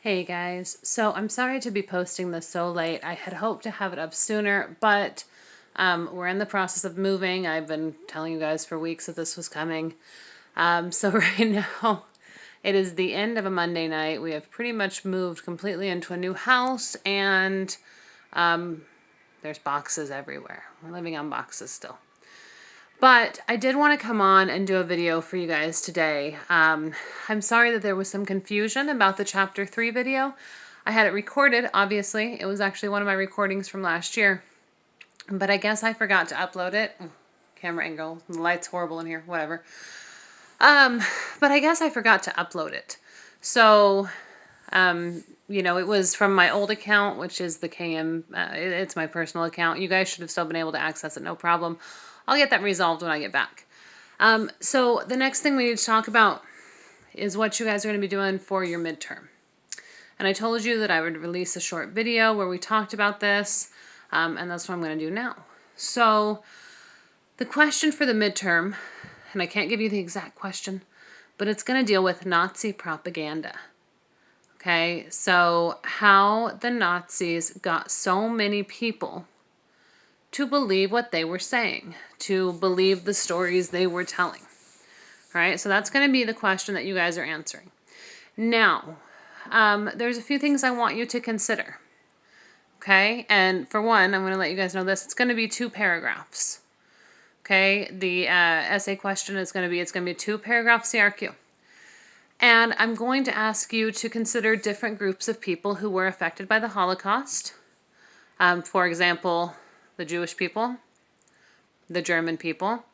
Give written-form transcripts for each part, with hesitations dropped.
Hey guys, so I'm sorry to be posting this so late. I had hoped to have it up sooner, but we're in the process of moving. I've been telling you guys for weeks that this was coming. So right now, it is the end of a Monday night. We have pretty much moved completely into a new house, and there's boxes everywhere. We're living on boxes still. But I did want to come on and do a video for you guys today. I'm sorry that there was some confusion about the chapter 3 video. I had it recorded, obviously. It was actually one of my recordings from last year. But I guess I forgot to upload it. Camera angle. The light's horrible in here. Whatever. But I guess I forgot to upload it. So, it was from my old account, which is the KM. It's my personal account. You guys should have still been able to access it, no problem. I'll get that resolved when I get back. So the next thing we need to talk about is what you guys are going to be doing for your midterm. And I told you that I would release a short video where we talked about this, and that's what I'm going to do now. So the question for the midterm, and I can't give you the exact question, but it's going to deal with Nazi propaganda. Okay, so how the Nazis got so many people to believe what they were saying, to believe the stories they were telling. All right, so that's going to be the question that you guys are answering. Now, there's a few things I want you to consider. Okay, and for one, I'm going to let you guys know this. It's going to be 2 paragraphs. Okay, the essay question is going to be, it's going to be a 2-paragraph CRQ. And I'm going to ask you to consider different groups of people who were affected by the Holocaust. For example, the Jewish people, the German people,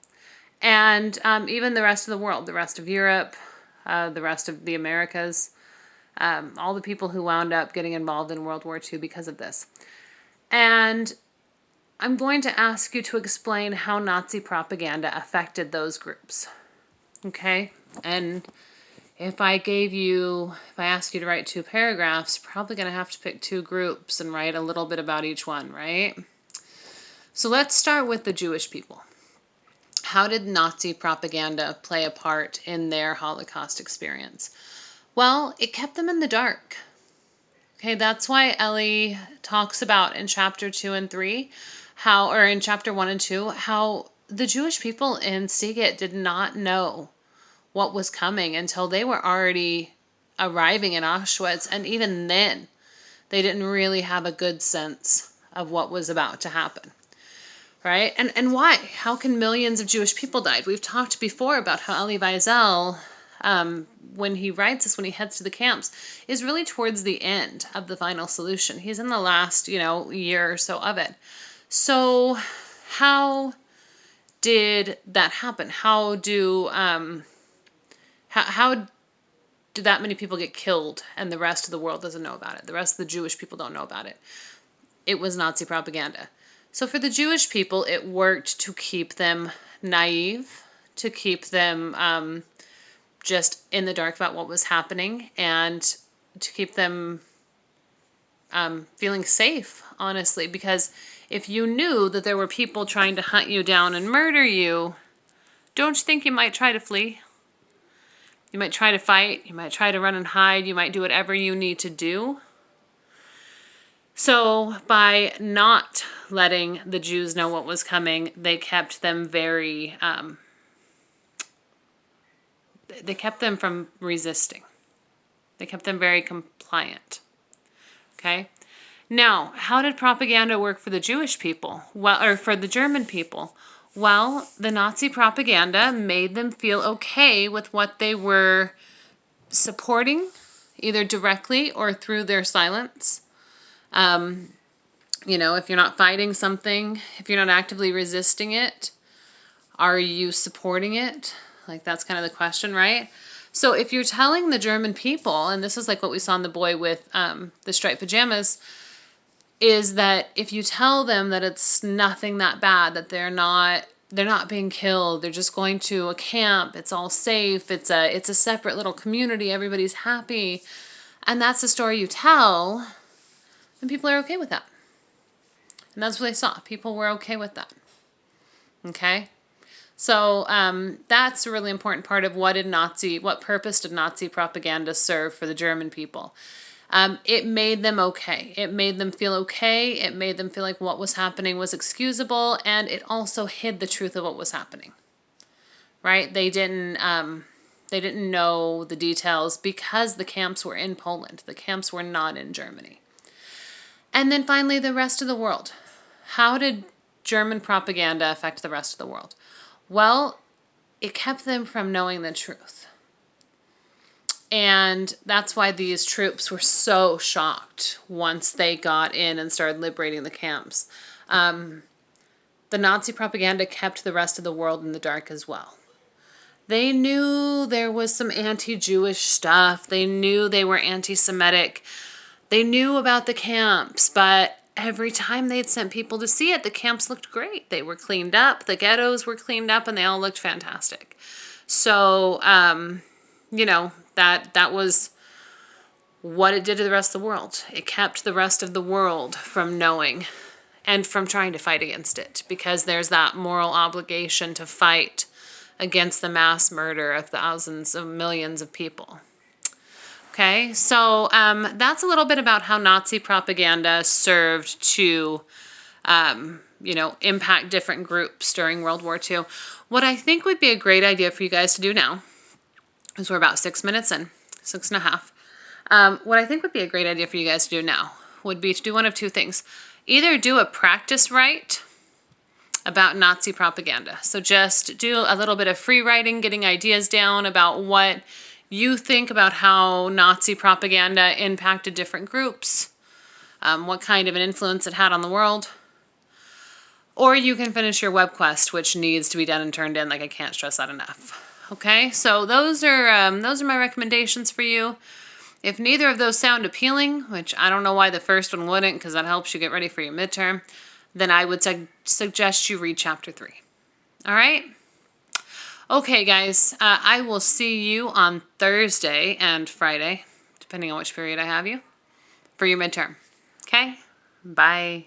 and even the rest of the world, the rest of Europe, the rest of the Americas, all the people who wound up getting involved in World War II because of this. And I'm going to ask you to explain how Nazi propaganda affected those groups. Okay? And if I asked you to write 2 paragraphs, you're probably going to have to pick 2 groups and write a little bit about each one, right? So let's start with the Jewish people. How did Nazi propaganda play a part in their Holocaust experience? Well, it kept them in the dark. Okay, that's why Ellie talks about in chapter 2 and 3, or in chapter 1 and 2, how the Jewish people in Seagate did not know what was coming until they were already arriving in Auschwitz. And even then, they didn't really have a good sense of what was about to happen. Right? And why? How can millions of Jewish people died? We've talked before about how Elie Wiesel, when he writes this, when he heads to the camps, is really towards the end of the final solution. He's in the last, year or so of it. So how did that happen? How do that many people get killed and the rest of the world doesn't know about it? The rest of the Jewish people don't know about it. It was Nazi propaganda. So for the Jewish people, it worked to keep them naive, to keep them just in the dark about what was happening, and to keep them feeling safe, honestly. Because if you knew that there were people trying to hunt you down and murder you, don't you think you might try to flee? You might try to fight. You might try to run and hide. You might do whatever you need to do. So by not letting the Jews know what was coming, they kept them very, they kept them from resisting. They kept them very compliant. Okay? Now, how did propaganda work for the Jewish people? Well, or for the German people? Well, the Nazi propaganda made them feel okay with what they were supporting, either directly or through their silence. If you're not fighting something, if you're not actively resisting it, are you supporting it? Like, that's kind of the question, right? So if you're telling the German people, and this is like what we saw in The Boy with the striped pajamas, is that if you tell them that it's nothing that bad, that they're not being killed, they're just going to a camp, it's all safe, it's a separate little community, everybody's happy, and that's the story you tell, then people are okay with that. And that's what they saw. People were okay with that. Okay? So that's a really important part of what purpose did Nazi propaganda serve for the German people. it made them okay. It made them feel okay. It made them feel like what was happening was excusable, and it also hid the truth of what was happening. Right? They didn't know the details because the camps were in Poland. The camps were not in Germany. And then finally, the rest of the world. How did German propaganda affect the rest of the world? Well, it kept them from knowing the truth. And that's why these troops were so shocked once they got in and started liberating the camps. The Nazi propaganda kept the rest of the world in the dark as well. They knew there was some anti-Jewish stuff. They knew they were anti-Semitic. They knew about the camps, but every time they'd sent people to see it, the camps looked great. They were cleaned up, the ghettos were cleaned up, and they all looked fantastic. So, that was what it did to the rest of the world. It kept the rest of the world from knowing and from trying to fight against it, because there's that moral obligation to fight against the mass murder of thousands of millions of people. Okay, so that's a little bit about how Nazi propaganda served to, impact different groups during World War II. What I think would be a great idea for you guys to do now, because we're about 6 minutes in, 6.5. What I think would be a great idea for you guys to do now would be to do one of two things. Either do a practice write about Nazi propaganda. So just do a little bit of free writing, getting ideas down about what you think about how Nazi propaganda impacted different groups, what kind of an influence it had on the world. Or you can finish your web quest, which needs to be done and turned in. Like, I can't stress that enough. Okay, so those are my recommendations for you. If neither of those sound appealing, which I don't know why the first one wouldn't, because that helps you get ready for your midterm, then I would suggest you read chapter 3. All right? Okay, guys, I will see you on Thursday and Friday, depending on which period I have you, for your midterm. Okay? Bye.